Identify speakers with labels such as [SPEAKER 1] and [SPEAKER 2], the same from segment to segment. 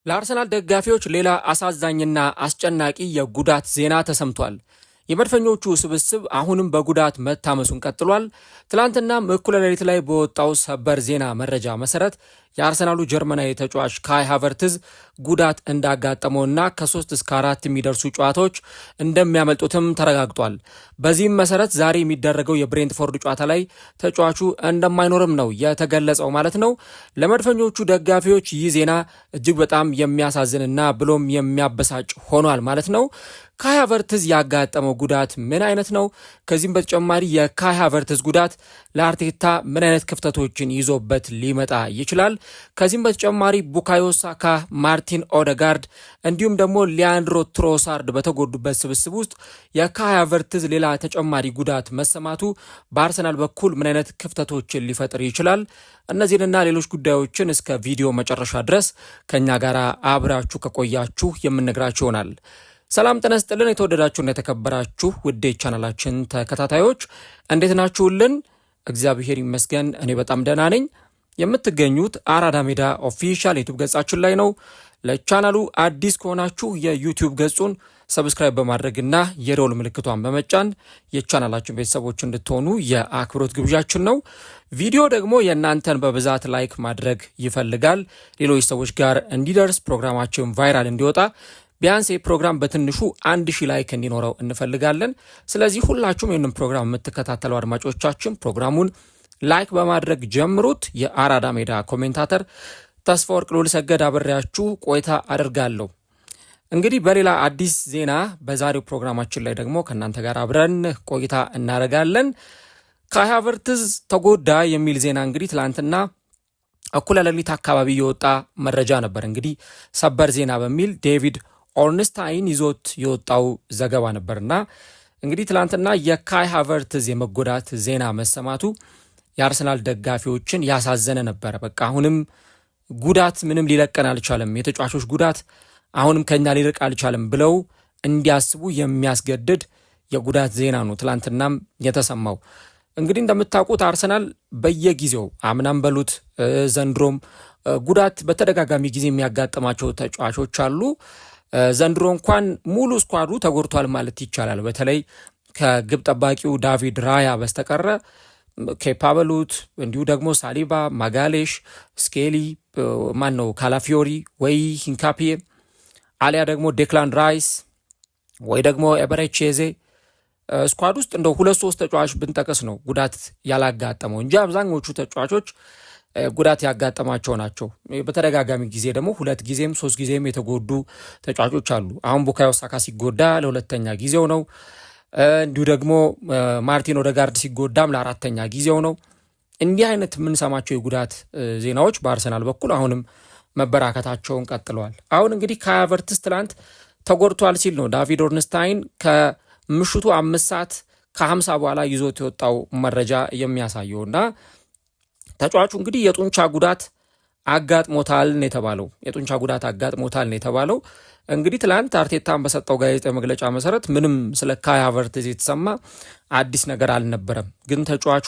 [SPEAKER 1] ለአርሰናል ደጋፊዎች ሌላ አሳዛኝና አስጨናቂ የጉዳት ዜና ተሰምቷል። የመድፈኞቹ ስብስብ አሁንም በጉዳት መታመሱን ቀጥሏል። ትላንትናም እኩለ ሌሊት ላይ በወጣው ሰበር ዜና መረጃ መሰረት የአርሰናሉ ጀርመናዊ ተጫዋች ካይ ሃቨርትዝ ጉዳት እንዳጋጠመውና ከ3 እስከ 4 የሚደርሱ ጨዋታዎች እንደሚያመልጡትም ተረጋግጧል። በዚህም መሰረት ዛሬ የሚደረገው የብሬንትፎርድ ጨዋታ ላይ ተጫዋቹ እንደማይኖርም ነው የተገለጸው ማለት ነው። ለመድፈኞቹ ደጋፊዎች ይህ ዜና እጅግ በጣም የሚያሳዝንና ብሎም የሚያበሳጭ ሆኗል ማለት ነው። ካይ ሃቨርትዝ ያጋጠመው ጉዳት ምን አይነት ነው? ከዚህም በተጨማሪ የካይ ሃቨርትዝ ጉዳት ለአርቴታ ምን አይነት ክፍተቶችን ይዞበት ሊመጣ ይችላል? ከዚህም በተጨማሪ ቡካዮ ሳካ፣ ማርቲን ኦደጋርድ እንዲሁም ደግሞ ሊያንድሮ ትሮሳርድ በተጎዱበት ስብስብ ውስጥ የካይ ሃቨርትዝ ሌላ ተጨማሪ ጉዳት መሰማቱ በአርሰናል በኩል ምን አይነት ክፍተቶችን ሊፈጥር ይችላል? እነዚህንና ሌሎች ጉዳዮችን እስከ ቪዲዮ መጨረሻ ድረስ ከኛ ጋር አብራችሁ ከቆያችሁ የምንነግራችሁ ይሆናል። ሰላም ጤና ይስጥልን። የተወደዳችሁና የተከበራችሁ ውድ ቻናላችን ተከታታዮች እንዴት ናችሁልን? እግዚአብሔር ይመስገን እኔ በጣም ደህና ነኝ። የምትገኙት አራዳ ሜዳ ኦፊሻል ዩቲዩብ ገጻችን ላይ ነው። ለቻናሉ አዲስ ከሆናችሁ የዩቲዩብ ገጹን ሰብስክራይብ በማድረግና የደወል ምልክቷን በመጫን የቻናላችን ቤተሰቦች እንድትሆኑ የአክብሮት ግብዣችን ነው። ቪዲዮ ደግሞ የእናንተን በብዛት ላይክ ማድረግ ይፈልጋል። ሌሎች ሰዎች ጋር እንዲደርስ ፕሮግራማችን ቫይራል እንዲወጣ ቢያንስ የፕሮግራም በትንሹ 1000 ላይክ እንዲኖረው እንፈልጋለን። ስለዚህ ሁላችሁም ይህንን ፕሮግራም የምትከታተሉ አድማጮቻችን ፕሮግራሙን ላይክ በማድረግ ጀምሩት። የአራዳ ሜዳ ኮሜንታተር ተስፋወርቅ ልዑልሰገድ አብሬያችሁ ቆይታ አደርጋለሁ። እንግዲህ በሌላ አዲስ ዜና በዛሬው ፕሮግራማችን ላይ ደግሞ ከእናንተ ጋር አብረን ቆይታ እናደርጋለን። ካይ ሃቨርትዝ ተጎዳ የሚል ዜና እንግዲህ ትላንትና እኩለ ሌሊት አካባቢ የወጣ መረጃ ነበር። እንግዲህ ሰበር ዜና በሚል ዴቪድ ኦርንስታይን ይዞት የወጣው ዘገባ ነበርና እንግዲህ ትላንትና የካይ ሃቨርትዝ የመጎዳት ዜና መሰማቱ የአርሰናል ደጋፊዎችን ያሳዘነ ነበረ። በቃ አሁንም ጉዳት ምንም ሊለቀን አልቻለም፣ የተጫዋቾች ጉዳት አሁንም ከኛ ሊርቅ አልቻለም ብለው እንዲያስቡ የሚያስገድድ የጉዳት ዜና ነው ትላንትናም የተሰማው። እንግዲህ እንደምታውቁት አርሰናል በየጊዜው አምናም በሉት ዘንድሮም ጉዳት በተደጋጋሚ ጊዜ የሚያጋጥማቸው ተጫዋቾች አሉ። ዘንድሮ እንኳን ሙሉ ስኳዱ ተጎድቷል ማለት ይቻላል። በተለይ ከግብ ጠባቂው ዳቪድ ራያ በስተቀረ ኬፓ በሉት እንዲሁ ደግሞ ሳሊባ፣ ማጋሌሽ፣ ስኬሊ ካላፊዮሪ ወይ ሂንካፒዬ አሊያ ደግሞ ዴክላን ራይስ ወይ ደግሞ ኤበሬቼዜ ስኳድ ውስጥ እንደው 2-3 ተጫዋች ብንጠቅስ ነው ጉዳት ያላጋጠመው እንጂ አብዛኞቹ ተጫዋቾች ጉዳት ያጋጠማቸው ናቸው። በተደጋጋሚ ጊዜ ደግሞ 2 ጊዜም 3 ጊዜም የተጎዱ ተጫዋቾች አሉ። አሁን ቡካዮ ሳካ ሲጎዳ ለሁለተኛ ጊዜው ነው። እንዲሁ ደግሞ ማርቲን ኦደጋርድ ሲጎዳም ለ4ኛ ጊዜው ነው። እንዲህ አይነት የምንሰማቸው የጉዳት ዜናዎች በአርሰናል በኩል አሁንም መበራከታቸውን ቀጥለዋል። አሁን እንግዲህ ካይ ሃቨርትዝ ትላንት ተጎድቷል ሲል ነው ዳቪድ ኦርንስታይን ከምሽቱ 5:50 በኋላ ይዞት የወጣው መረጃ የሚያሳየውና ተጫዋቹ እንግዲህ የጡንቻ ጉዳት አጋጥሞታል ነው የተባለው። እንግዲህ ትላንት አርቴታን በሰጠው ጋዜጣዊ መግለጫ መሰረት ምንም ስለ ካይ ሃቨርትዝ የተሰማ አዲስ ነገር አልነበረም። ግን ተጫዋቹ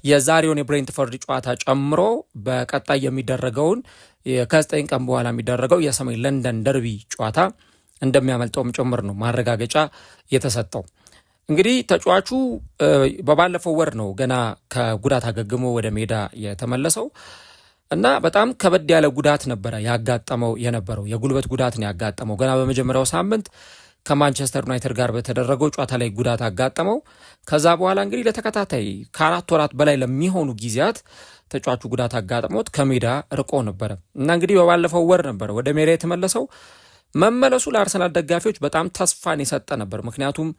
[SPEAKER 1] የዛሬውን የብሬንትፎርድ ጨዋታ ጨምሮ በቀጣይ የሚደረገውን ከ9 ቀን በኋላ የሚደረገው የሰሜን ለንደን ደርቢ ጨዋታ እንደሚያመልጠውም ጭምር ነው ማረጋገጫ የተሰጠው። እንግዲህ ተጫዋቹ በባለፈው ወር ነው ገና ከጉዳት አገግሞ ወደ ሜዳ የተመለሰው እና በጣም ከበድ ያለ ጉዳት ነበረ ያጋጠመው የነበረው። የጉልበት ጉዳት ነው ያጋጠመው። ገና በመጀመሪያው ሳምንት ከማንቸስተር ዩናይትድ ጋር በተደረገው ጨዋታ ላይ ጉዳት አጋጠመው። ከዛ በኋላ እንግዲህ ለተከታታይ ከ4 ወራት በላይ ለሚሆኑ ጊዜያት ተጫዋቹ ጉዳት አጋጥሞት ከሜዳ ርቆ ነበረ እና እንግዲህ በባለፈው ወር ነበረ ወደ ሜዳ የተመለሰው። መመለሱ ለአርሰናል ደጋፊዎች በጣም ተስፋን የሰጠ ነበር። ምክንያቱም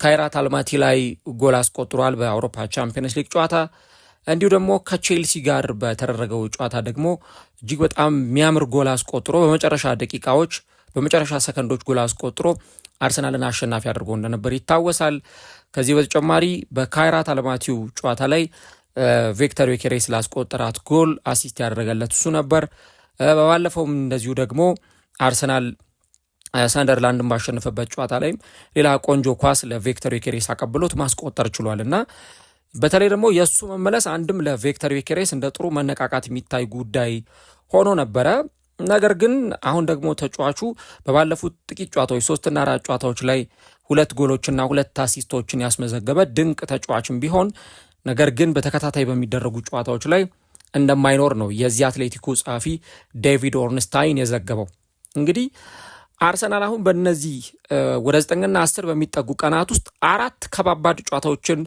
[SPEAKER 1] ካይራት አልማቲ ላይ ጎል አስቆጥሯል በአውሮፓ ቻምፒየንስ ሊግ ጨዋታ። እንዲሁ ደግሞ ከቼልሲ ጋር በተደረገው ጨዋታ ደግሞ እጅግ በጣም የሚያምር ጎል አስቆጥሮ በመጨረሻ ሰከንዶች ጎል አስቆጥሮ አርሰናልን አሸናፊ አድርጎ እንደነበር ይታወሳል። ከዚህ በተጨማሪ በካይራት አልማቲው ጨዋታ ላይ ቪክተር ዮኬሬስ ላስቆጠራት ጎል አሲስት ያደረገለት እሱ ነበር። በባለፈውም እንደዚሁ ደግሞ አርሰናል ሰንደርላንድን ባሸነፈበት ጨዋታ ላይም ሌላ ቆንጆ ኳስ ለቪክተር ዮኬሬስ አቀብሎት ማስቆጠር ችሏል እና በተለይ ደግሞ የእሱ መመለስ አንድም ለቪክተር ዮኬሬስ እንደ ጥሩ መነቃቃት የሚታይ ጉዳይ ሆኖ ነበረ። ነገር ግን አሁን ደግሞ ተጫዋቹ በባለፉት ጥቂት ጨዋታዎች 3 እና 4 ጨዋታዎች ላይ 2 ጎሎችና 2 አሲስቶችን ያስመዘገበ ድንቅ ተጫዋችም ቢሆን ነገር ግን በተከታታይ በሚደረጉ ጨዋታዎች ላይ እንደማይኖር ነው የዚህ አትሌቲኩ ጸሐፊ ዴቪድ ኦርንስታይን የዘገበው። እንግዲህ አርሰናል አሁን በእነዚህ ወደ 9ና 10 በሚጠጉ ቀናት ውስጥ 4 ከባባድ ጨዋታዎችን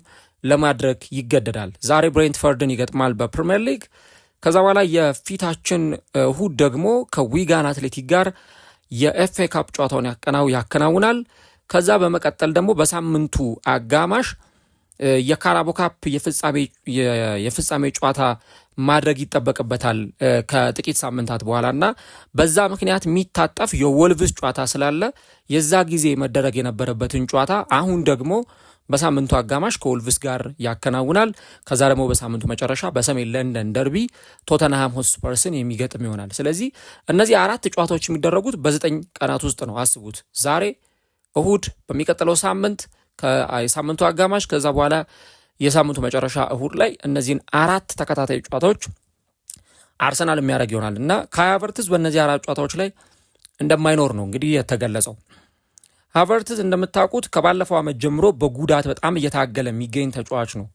[SPEAKER 1] ለማድረግ ይገደዳል። ዛሬ ብሬንትፈርድን ይገጥማል በፕሪሚየር ሊግ። ከዛ በኋላ የፊታችን እሁድ ደግሞ ከዊጋን አትሌቲክ ጋር የኤፍኤ ካፕ ጨዋታውን ያከናውናል። ከዛ በመቀጠል ደግሞ በሳምንቱ አጋማሽ የካራቦ ካፕ የፍጻሜ ጨዋታ ማድረግ ይጠበቅበታል ከጥቂት ሳምንታት በኋላ እና በዛ ምክንያት የሚታጠፍ የወልቭስ ጨዋታ ስላለ የዛ ጊዜ መደረግ የነበረበትን ጨዋታ አሁን ደግሞ በሳምንቱ አጋማሽ ከወልቭስ ጋር ያከናውናል። ከዛ ደግሞ በሳምንቱ መጨረሻ በሰሜን ለንደን ደርቢ ቶተንሃም ሆትስፐርስን የሚገጥም ይሆናል። ስለዚህ እነዚህ 4 ጨዋታዎች የሚደረጉት በ9 ቀናት ውስጥ ነው። አስቡት፣ ዛሬ እሁድ፣ በሚቀጥለው ሳምንት ከሳምንቱ አጋማሽ፣ ከዛ በኋላ የሳምንቱ መጨረሻ እሁድ ላይ እነዚህን 4 ተከታታይ ጨዋታዎች አርሰናል የሚያደርግ ይሆናል እና ካይ ሃቨርትዝ በእነዚህ 4 ጨዋታዎች ላይ እንደማይኖር ነው እንግዲህ የተገለጸው። ሃቨርትዝ እንደምታውቁት ከባለፈው ዓመት ጀምሮ በጉዳት በጣም እየታገለ የሚገኝ ተጫዋች ነው።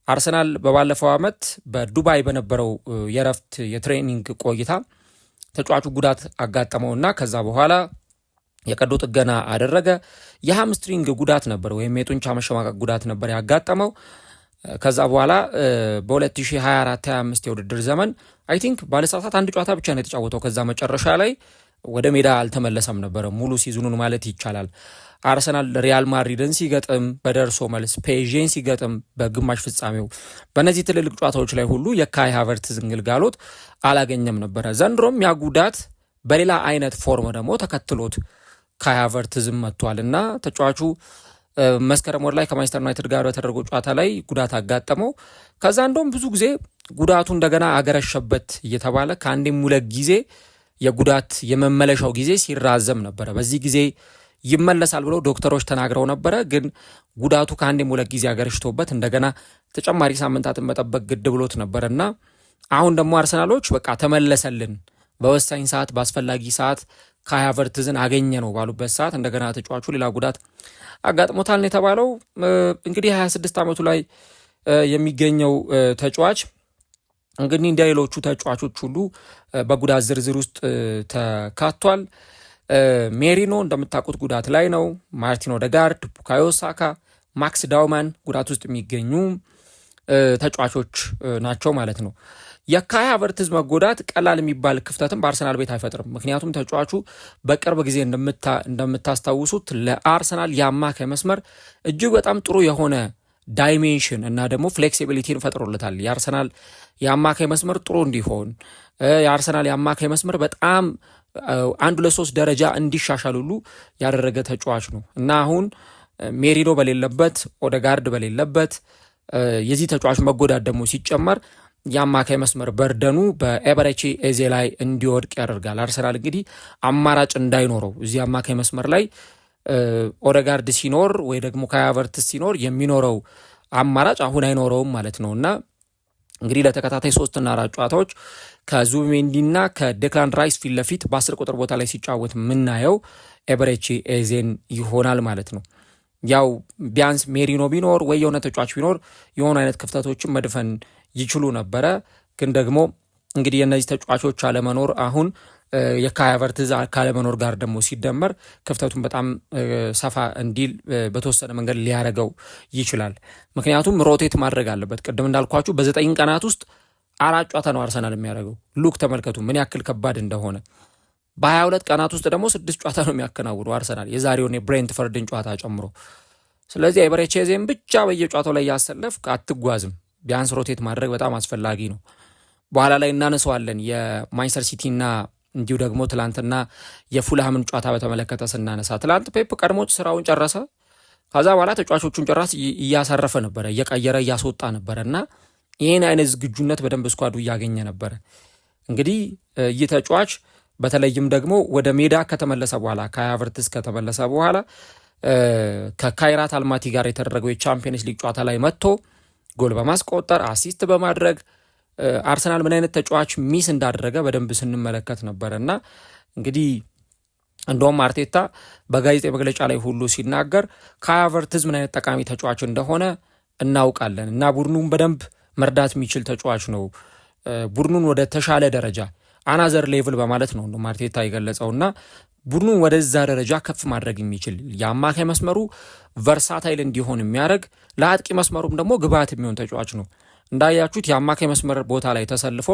[SPEAKER 1] አርሰናል በባለፈው ዓመት በዱባይ በነበረው የረፍት የትሬኒንግ ቆይታ ተጫዋቹ ጉዳት አጋጠመውና ከዛ በኋላ የቀዶ ጥገና አደረገ። የሃምስትሪንግ ጉዳት ነበር ወይም የጡንቻ መሸማቀቅ ጉዳት ነበር ያጋጠመው። ከዛ በኋላ በ2024-25 የውድድር ዘመን አይ ቲንክ ባለሳሳት 1 ጨዋታ ብቻ ነው የተጫወተው። ከዛ መጨረሻ ላይ ወደ ሜዳ አልተመለሰም ነበረ ሙሉ ሲዝኑን ማለት ይቻላል። አርሰናል ሪያል ማድሪድን ሲገጥም በደርሶ መልስ፣ ፔዥን ሲገጥም በግማሽ ፍጻሜው፣ በእነዚህ ትልልቅ ጨዋታዎች ላይ ሁሉ የካይ ሃቨርትዝን ግልጋሎት አላገኘም ነበረ። ዘንድሮም ያ ጉዳት በሌላ አይነት ፎርም ደግሞ ተከትሎት ካይ ሃቨርትዝም መጥቷል እና ተጫዋቹ መስከረም ወር ላይ ከማንቸስተር ዩናይትድ ጋር በተደረገው ጨዋታ ላይ ጉዳት አጋጠመው። ከዛ እንደውም ብዙ ጊዜ ጉዳቱ እንደገና አገረሸበት እየተባለ ከአንዴም 2 ጊዜ የጉዳት የመመለሻው ጊዜ ሲራዘም ነበረ። በዚህ ጊዜ ይመለሳል ብለው ዶክተሮች ተናግረው ነበረ። ግን ጉዳቱ ከአንዴም 2 ጊዜ አገረሽቶበት እንደገና ተጨማሪ ሳምንታትን መጠበቅ ግድ ብሎት ነበረና አሁን ደግሞ አርሰናሎች በቃ ተመለሰልን፣ በወሳኝ ሰዓት በአስፈላጊ ሰዓት ካይ ሃቨርትዝን አገኘ ነው ባሉበት ሰዓት እንደገና ተጫዋቹ ሌላ ጉዳት አጋጥሞታል የተባለው። እንግዲህ 26 ዓመቱ ላይ የሚገኘው ተጫዋች እንግዲህ እንደ ሌሎቹ ተጫዋቾች ሁሉ በጉዳት ዝርዝር ውስጥ ተካቷል። ሜሪኖ እንደምታውቁት ጉዳት ላይ ነው። ማርቲን ኦዴጋርድ፣ ቡካዮ ሳካ፣ ማክስ ዳውማን ጉዳት ውስጥ የሚገኙ ተጫዋቾች ናቸው ማለት ነው። የካይ ሃቨርትዝ መጎዳት ቀላል የሚባል ክፍተትም በአርሰናል ቤት አይፈጥርም። ምክንያቱም ተጫዋቹ በቅርብ ጊዜ እንደምታስታውሱት ለአርሰናል የአማካይ መስመር እጅግ በጣም ጥሩ የሆነ ዳይሜንሽን እና ደግሞ ፍሌክሲቢሊቲን ፈጥሮለታል። የአርሰናል የአማካይ መስመር ጥሩ እንዲሆን የአርሰናል የአማካይ መስመር በጣም 1-3 ደረጃ እንዲሻሻል ሁሉ ያደረገ ተጫዋች ነው እና አሁን ሜሪኖ በሌለበት፣ ኦዴጋርድ በሌለበት የዚህ ተጫዋች መጎዳት ደግሞ ሲጨመር የአማካይ መስመር በርደኑ በኤበረቺ ኤዜ ላይ እንዲወድቅ ያደርጋል። አርሰናል እንግዲህ አማራጭ እንዳይኖረው እዚህ አማካይ መስመር ላይ ኦዴጋርድ ሲኖር ወይ ደግሞ ካይ ሃቨርትዝ ሲኖር የሚኖረው አማራጭ አሁን አይኖረውም ማለት ነው እና እንግዲህ ለተከታታይ 3 እና 4 ጨዋታዎች ከዙቢሜንዲና ከዴክላን ራይስ ፊት ለፊት በ10 ቁጥር ቦታ ላይ ሲጫወት የምናየው ኤበረቺ ኤዜን ይሆናል ማለት ነው። ያው ቢያንስ ሜሪኖ ቢኖር ወይ የሆነ ተጫዋች ቢኖር የሆኑ አይነት ክፍተቶችን መድፈን ይችሉ ነበረ። ግን ደግሞ እንግዲህ የእነዚህ ተጫዋቾች አለመኖር አሁን የካይ ሃቨርትዝ ካለመኖር ጋር ደግሞ ሲደመር ክፍተቱን በጣም ሰፋ እንዲል በተወሰነ መንገድ ሊያደርገው ይችላል። ምክንያቱም ሮቴት ማድረግ አለበት። ቅድም እንዳልኳችሁ በ9 ቀናት ውስጥ 4 ጨዋታ ነው አርሰናል የሚያደርገው። ሉክ ተመልከቱ ምን ያክል ከባድ እንደሆነ። በ22 ቀናት ውስጥ ደግሞ 6 ጨዋታ ነው የሚያከናውኑ አርሰናል የዛሬውን የብሬንትፈርድን ጨዋታ ጨምሮ። ስለዚህ ኤበረቺ ኤዜን ብቻ በየጨዋታው ላይ ያሰለፍክ አትጓዝም። ቢያንስ ሮቴት ማድረግ በጣም አስፈላጊ ነው። በኋላ ላይ እናነሰዋለን የማንቸስተር ሲቲና እንዲሁ ደግሞ ትላንትና የፉልሃምን ጨዋታ በተመለከተ ስናነሳ ትላንት ፔፕ ቀድሞ ስራውን ጨረሰ። ከዛ በኋላ ተጫዋቾቹን ጨራስ እያሳረፈ ነበረ፣ እየቀየረ እያስወጣ ነበረ እና ይህን አይነት ዝግጁነት በደንብ ስኳዱ እያገኘ ነበረ። እንግዲህ ይህ ተጫዋች በተለይም ደግሞ ወደ ሜዳ ከተመለሰ በኋላ ካይ ሃቨርትዝ ከተመለሰ በኋላ ከካይራት አልማቲ ጋር የተደረገው የቻምፒየንስ ሊግ ጨዋታ ላይ መጥቶ ጎል በማስቆጠር አሲስት በማድረግ አርሰናል ምን አይነት ተጫዋች ሚስ እንዳደረገ በደንብ ስንመለከት ነበርና እንግዲህ እንደውም አርቴታ በጋዜጣዊ መግለጫ ላይ ሁሉ ሲናገር ካይ ሃቨርትዝ ምን አይነት ጠቃሚ ተጫዋች እንደሆነ እናውቃለን እና ቡድኑን በደንብ መርዳት የሚችል ተጫዋች ነው፣ ቡድኑን ወደ ተሻለ ደረጃ አናዘር ሌቭል በማለት ነው እንደውም አርቴታ የገለጸውና ቡድኑን ወደዛ ደረጃ ከፍ ማድረግ የሚችል የአማካይ መስመሩ ቨርሳታይል እንዲሆን የሚያደርግ ለአጥቂ መስመሩም ደግሞ ግብዓት የሚሆን ተጫዋች ነው። እንዳያችሁት የአማካይ መስመር ቦታ ላይ ተሰልፎ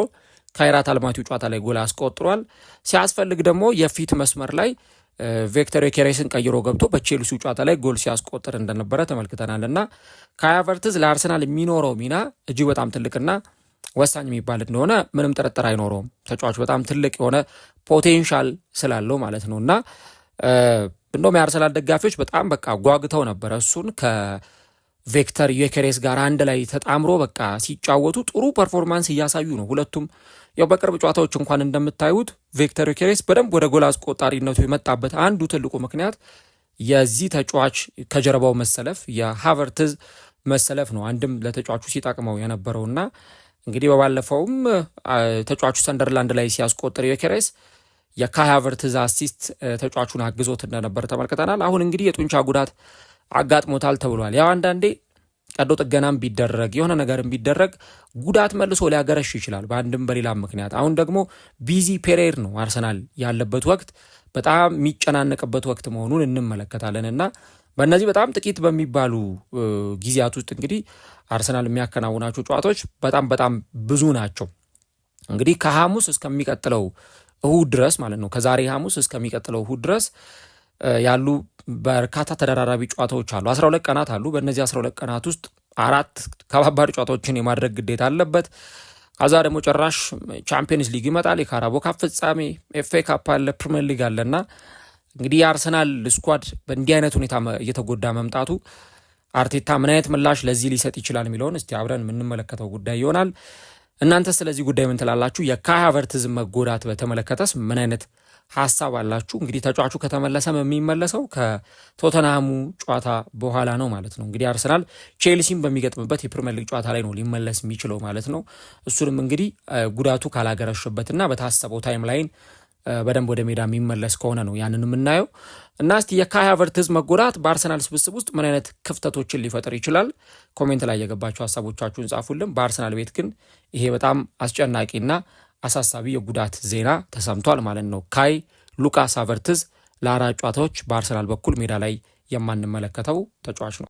[SPEAKER 1] ካይራት አልማቲው ጨዋታ ላይ ጎል አስቆጥሯል። ሲያስፈልግ ደግሞ የፊት መስመር ላይ ቪክተር ዮኬሬስን ቀይሮ ገብቶ በቼልሲው ጨዋታ ላይ ጎል ሲያስቆጥር እንደነበረ ተመልክተናል እና ካይ ሃቨርትዝ ለአርሰናል የሚኖረው ሚና እጅግ በጣም ትልቅና ወሳኝ የሚባል እንደሆነ ምንም ጥርጥር አይኖረውም። ተጫዋቹ በጣም ትልቅ የሆነ ፖቴንሻል ስላለው ማለት ነው እና እንደውም የአርሰናል ደጋፊዎች በጣም በቃ ጓግተው ነበረ እሱን ከቪክተር ዮኬሬስ ጋር አንድ ላይ ተጣምሮ በቃ ሲጫወቱ ጥሩ ፐርፎርማንስ እያሳዩ ነው ሁለቱም። ያው በቅርብ ጨዋታዎች እንኳን እንደምታዩት ቪክተር ዮኬሬስ በደንብ ወደ ጎል አስቆጣሪነቱ የመጣበት አንዱ ትልቁ ምክንያት የዚህ ተጫዋች ከጀርባው መሰለፍ የሃቨርትዝ መሰለፍ ነው። አንድም ለተጫዋቹ ሲጠቅመው የነበረውና እንግዲህ በባለፈውም ተጫዋቹ ሰንደርላንድ ላይ ሲያስቆጥር ዮኬሬስ የካይ ሃቨርትዝ አሲስት ተጫዋቹን አግዞት እንደነበር ተመልክተናል። አሁን እንግዲህ የጡንቻ ጉዳት አጋጥሞታል ተብሏል። ያው አንዳንዴ ቀዶ ጥገናም ቢደረግ የሆነ ነገርም ቢደረግ ጉዳት መልሶ ሊያገረሽ ይችላል በአንድም በሌላም ምክንያት። አሁን ደግሞ ቢዚ ፔሪየድ ነው አርሰናል ያለበት ወቅት፣ በጣም የሚጨናነቅበት ወቅት መሆኑን እንመለከታለን እና በእነዚህ በጣም ጥቂት በሚባሉ ጊዜያት ውስጥ እንግዲህ አርሰናል የሚያከናውናቸው ጨዋታዎች በጣም ብዙ ናቸው። እንግዲህ ከሐሙስ እስከሚቀጥለው እሁድ ድረስ ማለት ነው ከዛሬ ሐሙስ እስከሚቀጥለው እሁድ ድረስ ያሉ በርካታ ተደራራቢ ጨዋታዎች አሉ። 12 ቀናት አሉ። በእነዚህ 12 ቀናት ውስጥ 4 ከባባድ ጨዋታዎችን የማድረግ ግዴታ አለበት። ከዛ ደግሞ ጭራሽ ቻምፒየንስ ሊግ ይመጣል፣ የካራቦ ካፕ ፍጻሜ፣ ኤፍኤ ካፕ አለ፣ ፕሪሚየር ሊግ አለና እንግዲህ የአርሰናል ስኳድ በእንዲህ አይነት ሁኔታ እየተጎዳ መምጣቱ አርቴታ ምን አይነት ምላሽ ለዚህ ሊሰጥ ይችላል የሚለውን እስቲ አብረን የምንመለከተው ጉዳይ ይሆናል። እናንተ ስለዚህ ጉዳይ ምን ትላላችሁ? የካይ ሃቨርትዝ መጎዳት በተመለከተስ ምን አይነት ሀሳብ አላችሁ? እንግዲህ ተጫዋቹ ከተመለሰም የሚመለሰው ከቶተንሃሙ ጨዋታ በኋላ ነው ማለት ነው። እንግዲህ አርሰናል ቼልሲን በሚገጥምበት የፕሪሚየር ሊግ ጨዋታ ላይ ነው ሊመለስ የሚችለው ማለት ነው። እሱንም እንግዲህ ጉዳቱ ካላገረሸበትና በታሰበው ታይም ላይን በደንብ ወደ ሜዳ የሚመለስ ከሆነ ነው ያንን የምናየው። እና እስቲ የካይ ሃቨርትዝ መጎዳት በአርሰናል ስብስብ ውስጥ ምን አይነት ክፍተቶችን ሊፈጥር ይችላል? ኮሜንት ላይ የገባችሁ ሀሳቦቻችሁን ጻፉልን። በአርሰናል ቤት ግን ይሄ በጣም አስጨናቂና አሳሳቢ የጉዳት ዜና ተሰምቷል ማለት ነው። ካይ ሉካስ ሃቨርትዝ ለ4 ጨዋታዎች በአርሰናል በኩል ሜዳ ላይ የማንመለከተው ተጫዋች ነው።